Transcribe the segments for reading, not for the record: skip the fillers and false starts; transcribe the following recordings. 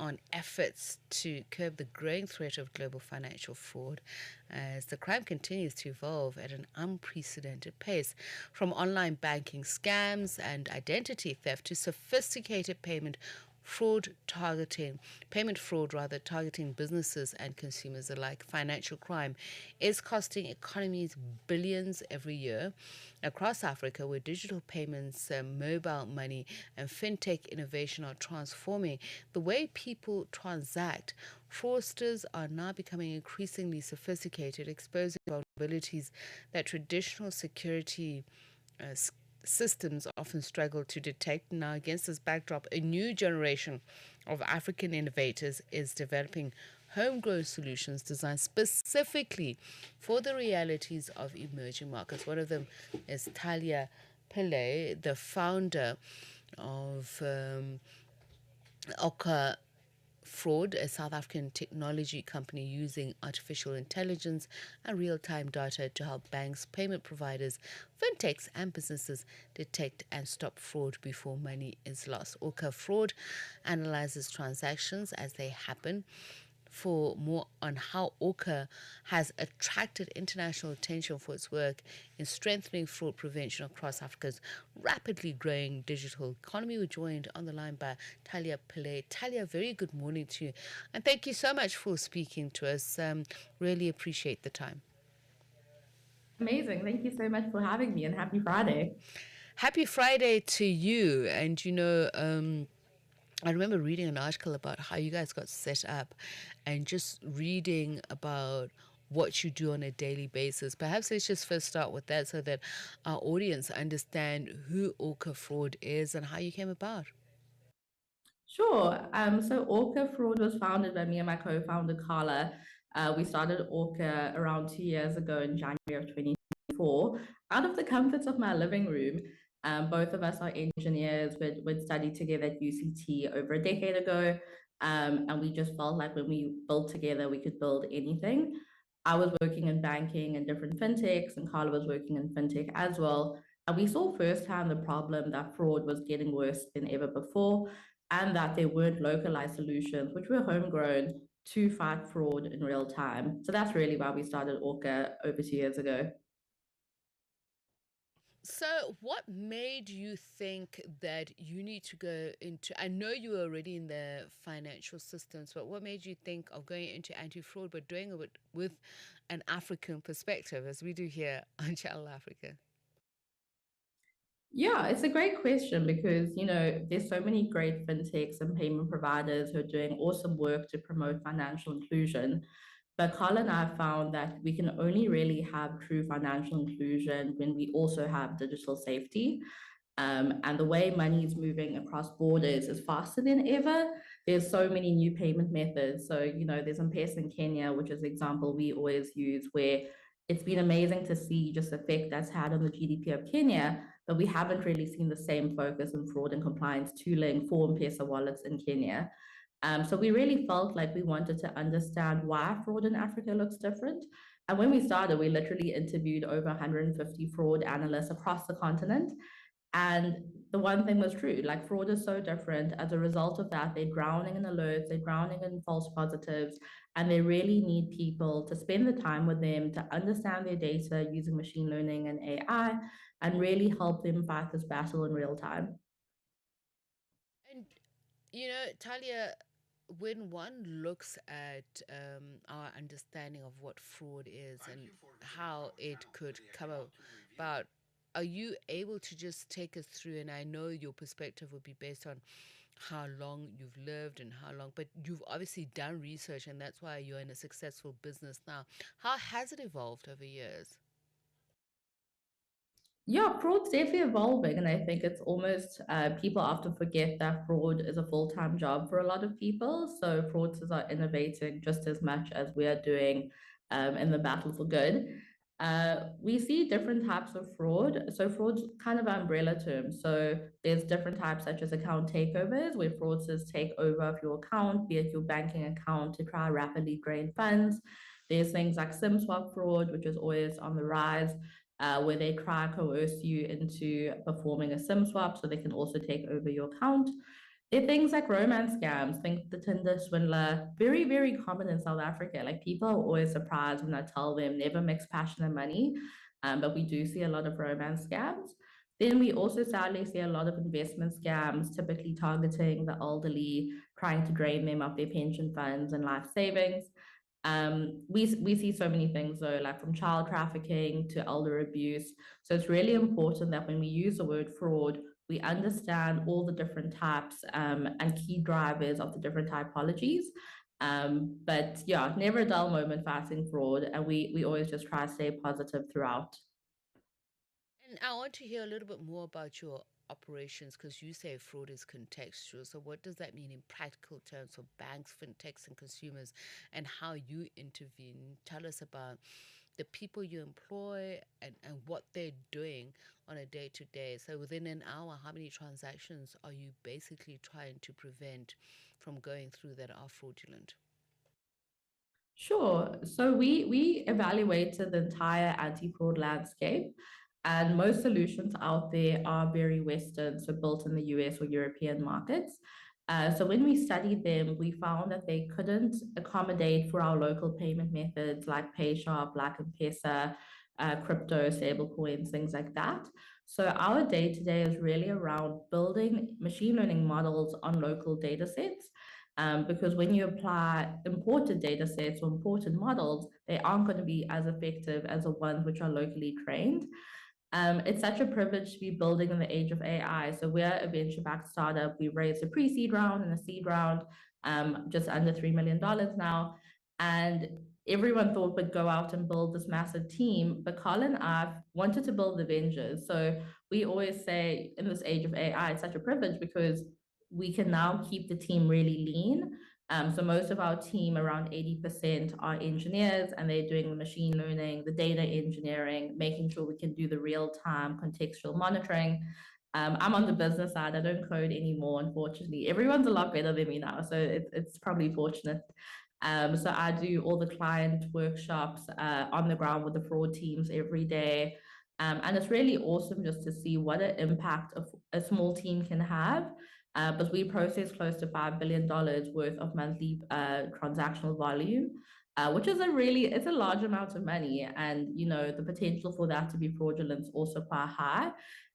on efforts to curb the growing threat of global financial fraud as the crime continues to evolve at an unprecedented pace, from online banking scams and identity theft to sophisticated payment fraud rather, targeting businesses and consumers alike. Financial crime is costing economies billions every year across Africa, where digital payments, mobile money, and fintech innovation are transforming the way people transact. Fraudsters are now becoming increasingly sophisticated, exposing vulnerabilities that traditional security uh, systems often struggle to detect. Now, against this backdrop, a new generation of African innovators is developing homegrown solutions designed specifically for the realities of emerging markets. One of them is Thalia Pillay, the founder of Orca Fraud, a South African technology company using artificial intelligence and real time data to help banks, payment providers, fintechs, and businesses detect and stop fraud before money is lost. Orca Fraud analyzes transactions as they happen. For more on how Orca has attracted international attention for its work in strengthening fraud prevention across Africa's rapidly growing digital economy, we're joined on the line by Thalia Pillay. Thalia, very good morning to you, and thank you so much for speaking to us. Really appreciate the time. Amazing. Thank you so much for having me and happy Friday. Happy Friday to you. And I remember reading an article about how you guys got set up and just reading about what you do on a daily basis. Perhaps let's just first start with that so that our audience understand who Orca Fraud is and how you came about. Sure. So Orca Fraud was founded by me and my co-founder Carla. We started Orca around 2 years ago in January of 2024, out of the comforts of my living room. Both of us are engineers. We'd studied together at UCT over a decade ago. And we just felt like when we built together, we could build anything. I was working in banking and different fintechs, and Carla was working in fintech as well. And we saw firsthand the problem that fraud was getting worse than ever before, and that there weren't localized solutions, which were homegrown to fight fraud in real time. So that's really why we started Orca over 2 years ago. So, what made you think that you need to go into? I know you were already in the financial systems, but what made you think of going into anti fraud but doing it with an African perspective, as we do here on Channel Africa? Yeah, it's a great question because, there's so many great fintechs and payment providers who are doing awesome work to promote financial inclusion. But Carl and I found that we can only really have true financial inclusion when we also have digital safety. And the way money is moving across borders is faster than ever. There's so many new payment methods. So, there's M-Pesa in Kenya, which is the example we always use, where it's been amazing to see just the effect that's had on the GDP of Kenya, but we haven't really seen the same focus on fraud and compliance tooling for M-Pesa wallets in Kenya. So we really felt like we wanted to understand why fraud in Africa looks different. And when we started, we literally interviewed over 150 fraud analysts across the continent. And the one thing was true, like fraud is so different. As a result of that, they're drowning in alerts, they're drowning in false positives, and they really need people to spend the time with them to understand their data using machine learning and AI and really help them fight this battle in real time. And Talia, when one looks at our understanding of what fraud is and how it could come about, are you able to just take us through? And I know your perspective would be based on how long you've lived and how long, but you've obviously done research, and that's why you're in a successful business now. How has it evolved over years? Yeah, fraud's definitely evolving, and I think it's almost people often forget that fraud is a full-time job for a lot of people. So fraudsters are innovating just as much as we are doing in the battle for good. We see different types of fraud. So fraud's kind of an umbrella term. So there's different types, such as account takeovers, where fraudsters take over of your account, be it your banking account, to try rapidly drain funds. There's things like SIM swap fraud, which is always on the rise, where they try coerce you into performing a SIM swap so they can also take over your account. They're things like romance scams, think the Tinder swindler, very, very common in South Africa. Like people are always surprised when I tell them never mix passion and money. But we do see a lot of romance scams. Then we also sadly see a lot of investment scams, typically targeting the elderly, trying to drain them of their pension funds and life savings. We see so many things though, like from child trafficking to elder abuse. So it's really important that when we use the word fraud, we understand all the different types and key drivers of the different typologies. But yeah, never a dull moment fighting fraud, and we always just try to stay positive throughout. And I want to hear a little bit more about your operations because you say fraud is contextual. So, what does that mean in practical terms for banks, fintechs, and consumers, and how you intervene? Tell us about the people you employ and what they're doing on a day to day. So, within an hour, how many transactions are you basically trying to prevent from going through that are fraudulent? Sure. So we evaluated the entire anti-fraud landscape, and most solutions out there are very Western, so built in the US or European markets. So when we studied them, we found that they couldn't accommodate for our local payment methods like PayShop, like M-Pesa, crypto, stablecoins, things like that. So our day-to-day is really around building machine learning models on local data sets, because when you apply imported data sets or imported models, they aren't going to be as effective as the ones which are locally trained. It's such a privilege to be building in the age of AI. So we're a venture-backed startup. We raised a pre-seed round and a seed round, just under $3 million now. And everyone thought we'd go out and build this massive team, but Carl and I wanted to build the Avengers. So we always say in this age of AI, it's such a privilege because we can now keep the team really lean. So most of our team, around 80%, are engineers, and they're doing the machine learning, the data engineering, making sure we can do the real-time contextual monitoring. I'm on the business side. I don't code anymore, unfortunately. Everyone's a lot better than me now, so it's probably fortunate. So I do all the client workshops on the ground with the fraud teams every day. And it's really awesome just to see what an impact a small team can have. But we process close to $5 billion worth of monthly transactional volume, which is it's a large amount of money. And, you know, the potential for that to be fraudulent is also quite high.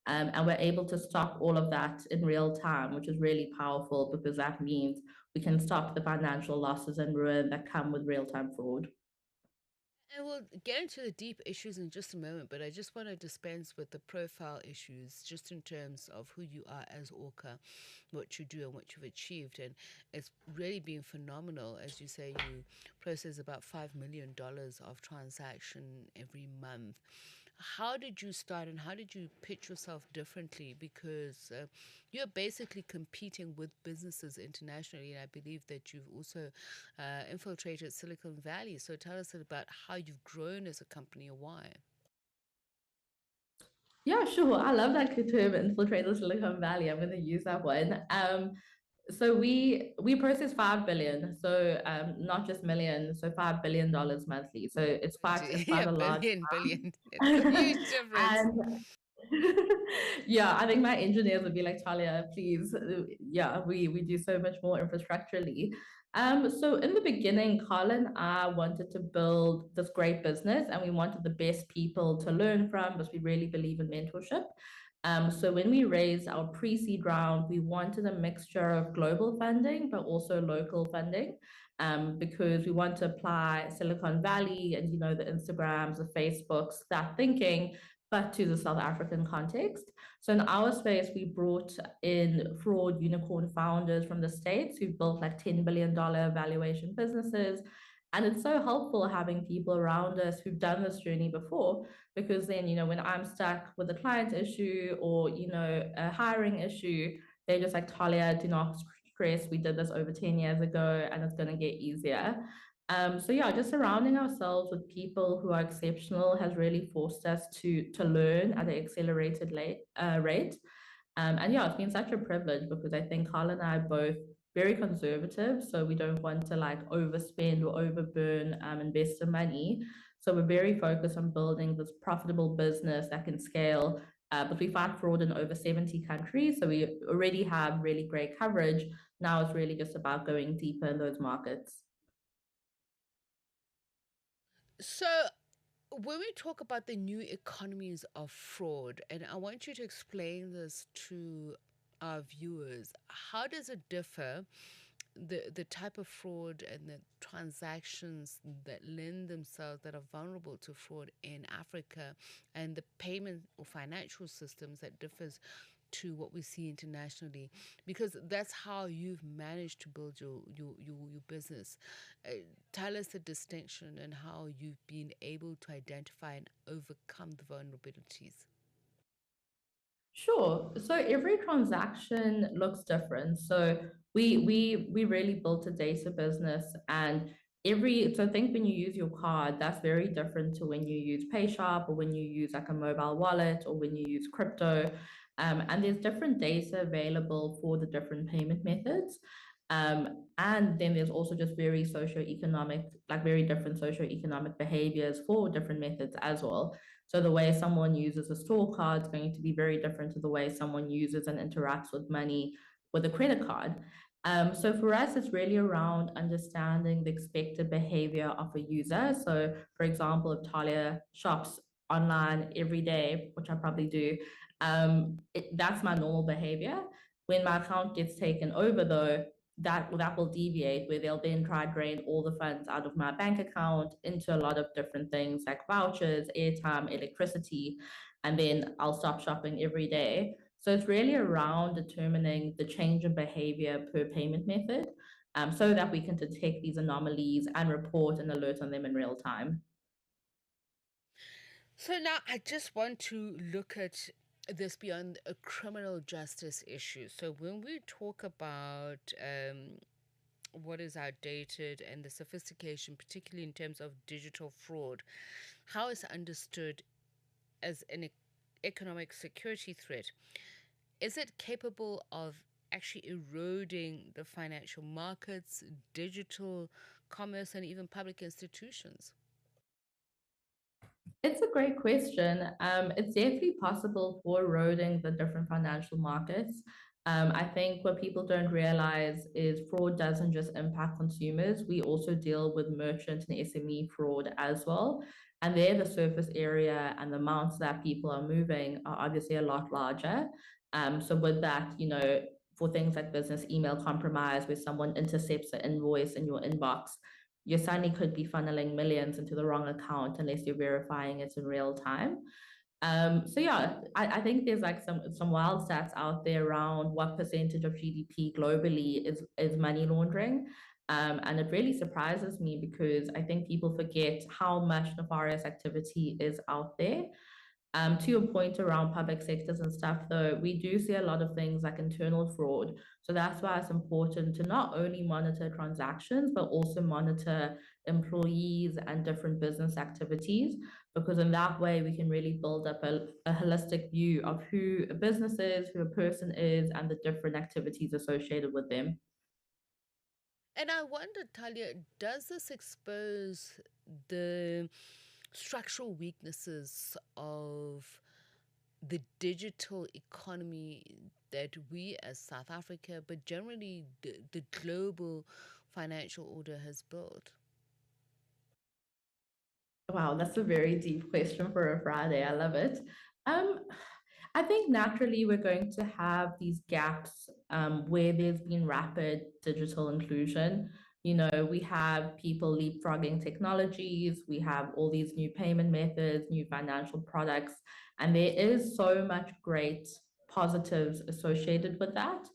And we're able to stop all of that in real time, which is really powerful because that means we can stop the financial losses and ruin that come with real time fraud. And we'll get into the deep issues in just a moment, but I just want to dispense with the profile issues just in terms of who you are as Orca, what you do, and what you've achieved. And it's really been phenomenal. As you say, you process about $5 million of transaction every month. How did you start and how did you pitch yourself differently? Because you're basically competing with businesses internationally, and I believe that you've also infiltrated Silicon Valley. So tell us about how you've grown as a company or why. Yeah, sure. I love that term, infiltrate the Silicon Valley. I'm going to use that one. So we process 5 billion, so not just million, so $5 billion monthly. So it's quite Yeah, a large billion, billion. It's a sum. huge difference. And yeah, I think my engineers would be like, Talia, please. Yeah, we do so much more infrastructurally. So in the beginning, Carl and I wanted to build this great business, and we wanted the best people to learn from because we really believe in mentorship. So when we raised our pre-seed round, we wanted a mixture of global funding, but also local funding, because we want to apply Silicon Valley and, you know, the Instagrams, the Facebooks, that thinking, but to the South African context. So in our space, we brought in fraud unicorn founders from the States who built like $10 billion valuation businesses. And it's so helpful having people around us who've done this journey before, because then, you know, when I'm stuck with a client issue or, you know, a hiring issue, they're just like, Talia, do not stress. We did this over 10 years ago and it's going to get easier. So yeah, just surrounding ourselves with people who are exceptional has really forced us to learn at an accelerated rate. And yeah, it's been such a privilege because I think Carl and I are both very conservative, so we don't want to like overspend or overburn investor money. So we're very focused on building this profitable business that can scale But we fight fraud in over 70 countries. So we already have really great coverage. Now it's really just about going deeper in those markets. So, when we talk about the new economies of fraud, and I want you to explain this to our viewers, how does it differ, the type of fraud and the transactions that lend themselves, that are vulnerable to fraud in Africa, and the payment or financial systems that differs to what we see internationally, because that's how you've managed to build your business. Tell us the distinction and how you've been able to identify and overcome the vulnerabilities. Sure. So every transaction looks different. So we really built a data business, and I think when you use your card, that's very different to when you use PayShop or when you use like a mobile wallet or when you use crypto. And there's different data available for the different payment methods. And then there's also just very socioeconomic, like very different socioeconomic behaviors for different methods as well. So the way someone uses a store card is going to be very different to the way someone uses and interacts with money with a credit card. So for us, it's really around understanding the expected behavior of a user. So for example, if Talia shops online every day, which I probably do, that's my normal behavior. When my account gets taken over, though, that will deviate, where they'll then try to drain all the funds out of my bank account into a lot of different things like vouchers, airtime, electricity, and then I'll stop shopping every day. So it's really around determining the change in behavior per payment method, so that we can detect these anomalies and report and alert on them in real time. So now I just want to look at this beyond a criminal justice issue. So when we talk about what is outdated and the sophistication, particularly in terms of digital fraud, how is understood as an economic security threat? Is it capable of actually eroding the financial markets, digital commerce, and even public institutions? It's a great question. It's definitely possible for eroding the different financial markets. I think what people don't realize is fraud doesn't just impact consumers. We also deal with merchant and SME fraud as well. And there, the surface area and the amounts that people are moving are obviously a lot larger. So with that, for things like business email compromise, where someone intercepts an invoice in your inbox, you suddenly could be funneling millions into the wrong account unless you're verifying it in real time. So yeah, I think there's like some wild stats out there around what percentage of GDP globally is money laundering. And it really surprises me because I think people forget how much nefarious activity is out there. To your point around public sectors and stuff, though, we do see a lot of things like internal fraud. So that's why it's important to not only monitor transactions, but also monitor employees and different business activities, because in that way we can really build up a holistic view of who a business is, who a person is, and the different activities associated with them. And I wonder, Talia, does this expose the structural weaknesses of the digital economy that we as South Africa, but generally the global financial order has built? Wow, that's a very deep question for a Friday. I love it. Um, I think naturally we're going to have these gaps where there's been rapid digital inclusion. We have people leapfrogging technologies, we have all these new payment methods, new financial products, and there is so much great positives associated with that.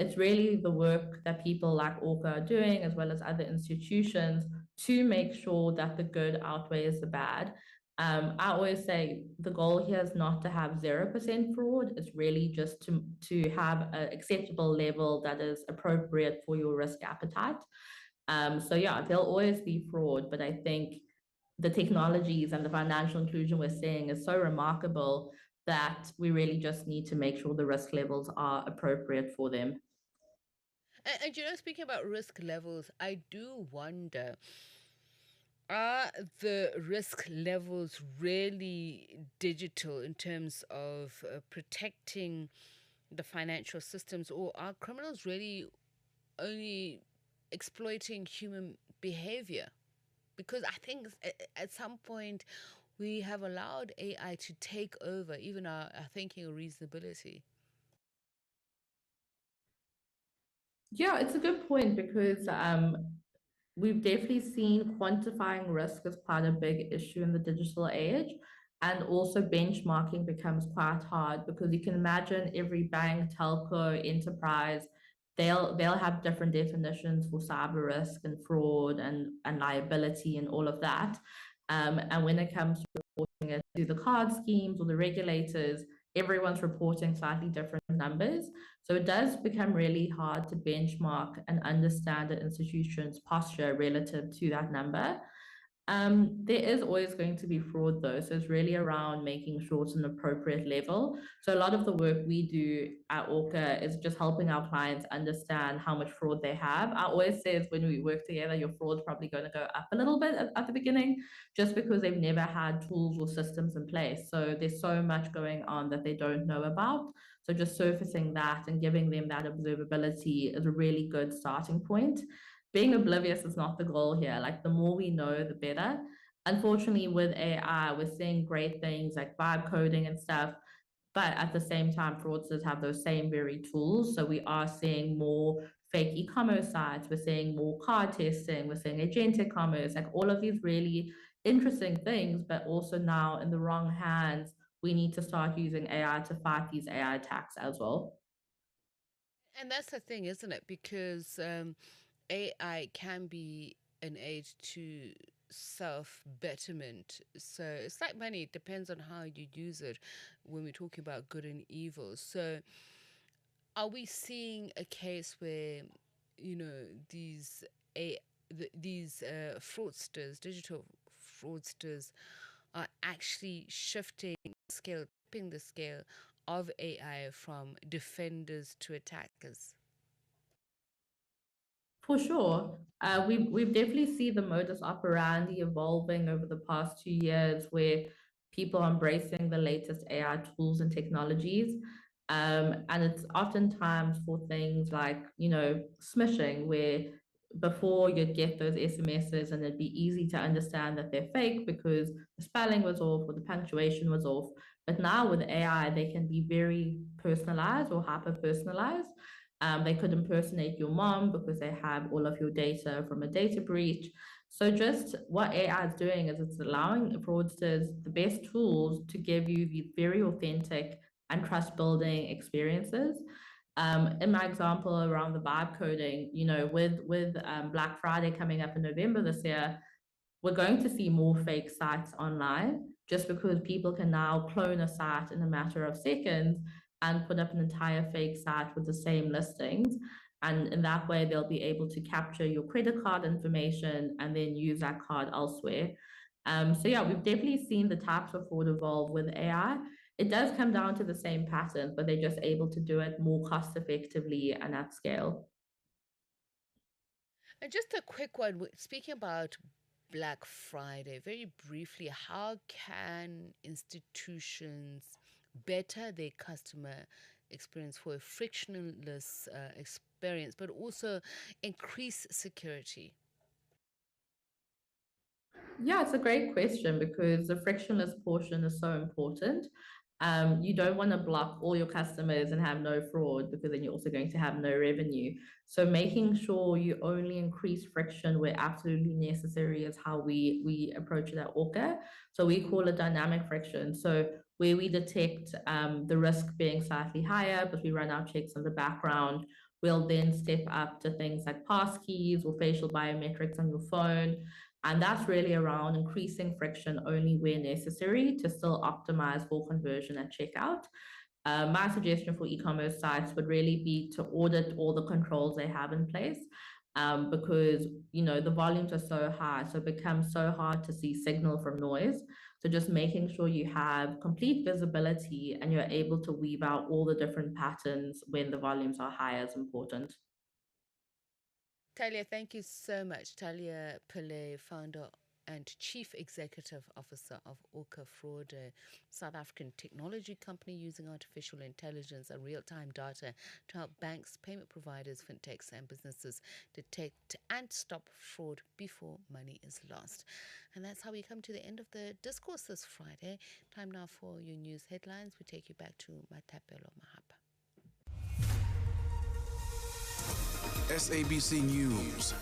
It's really the work that people like Orca are doing, as well as other institutions, to make sure that the good outweighs the bad. I always say the goal here is not to have 0% fraud. It's really just to have an acceptable level that is appropriate for your risk appetite. So yeah, there'll always be fraud, but I think the technologies and the financial inclusion we're seeing is so remarkable that we really just need to make sure the risk levels are appropriate for them. And speaking about risk levels, I do wonder, Are the risk levels really digital in terms of protecting the financial systems, or are criminals really only exploiting human behavior? Because I think at some point we have allowed AI to take over even our thinking or reasonability. Yeah, it's a good point because we've definitely seen quantifying risk as quite a big issue in the digital age. And also benchmarking becomes quite hard because you can imagine every bank, telco, enterprise, they'll have different definitions for cyber risk and fraud and liability and all of that. And when it comes to reporting it to the card schemes or the regulators, everyone's reporting slightly different numbers. So it does become really hard to benchmark and understand an institution's posture relative to that number. There is always going to be fraud though. So it's really around making sure it's an appropriate level. So a lot of the work we do at Orca is just helping our clients understand how much fraud they have. I always say when we work together, your fraud's probably going to go up a little bit at the beginning, just because they've never had tools or systems in place. So there's so much going on that they don't know about. So just surfacing that and giving them that observability is a really good starting point. Being oblivious is not the goal here. Like the more we know, the better. Unfortunately, with AI, we're seeing great things like vibe coding and stuff, but at the same time, fraudsters have those same very tools. So we are seeing more fake e-commerce sites. We're seeing more card testing. We're seeing agentic commerce, like all of these really interesting things, but also now in the wrong hands, we need to start using AI to fight these AI attacks as well. And that's the thing, isn't it? Because AI can be an aid to self betterment. So it's like money, it depends on how you use it when we're talking about good and evil. So are we seeing a case where, these a these fraudsters, digital fraudsters, are actually shifting scale, tipping the scale of AI from defenders to attackers? For sure. We've definitely seen the modus operandi evolving over the past 2 years where people are embracing the latest AI tools and technologies. And it's oftentimes for things like, smishing, where before you'd get those SMSs and it'd be easy to understand that they're fake because the spelling was off or the punctuation was off. But now with AI, they can be very personalized or hyper personalized. They could impersonate your mom because they have all of your data from a data breach. So just what AI is doing is it's allowing fraudsters the best tools to give you these very authentic and trust building experiences. In my example around the vibe coding, with Black Friday coming up in November this year, we're going to see more fake sites online just because people can now clone a site in a matter of seconds and put up an entire fake site with the same listings. And in that way, they'll be able to capture your credit card information and then use that card elsewhere. So, yeah, we've definitely seen the types of fraud evolve with AI. It does come down to the same pattern, but they're just able to do it more cost effectively and at scale. And just a quick one, speaking about Black Friday, very briefly, how can institutions better their customer experience for a frictionless experience, but also increase security? Yeah, it's a great question because the frictionless portion is so important. You don't want to block all your customers and have no fraud because then you're also going to have no revenue. So making sure you only increase friction where absolutely necessary is how we approach it at Orca. So we call it dynamic friction. So where we detect the risk being slightly higher, but we run our checks in the background, we'll then step up to things like pass keys or facial biometrics on your phone, and that's really around increasing friction only where necessary to still optimize for conversion at checkout. My suggestion for e-commerce sites would really be to audit all the controls they have in place, because the volumes are so high, so it becomes so hard to see signal from noise. So just making sure you have complete visibility and you're able to weave out all the different patterns when the volumes are high is important. Talia, thank you so much. Talia Pillay, founder and Chief Executive Officer of Orca Fraud, a South African technology company using artificial intelligence and real-time data to help banks, payment providers, fintechs, and businesses detect and stop fraud before money is lost. And that's how we come to the end of the discourse this Friday. Time now for your news headlines. We take you back to Matapelo Mahapa. SABC News,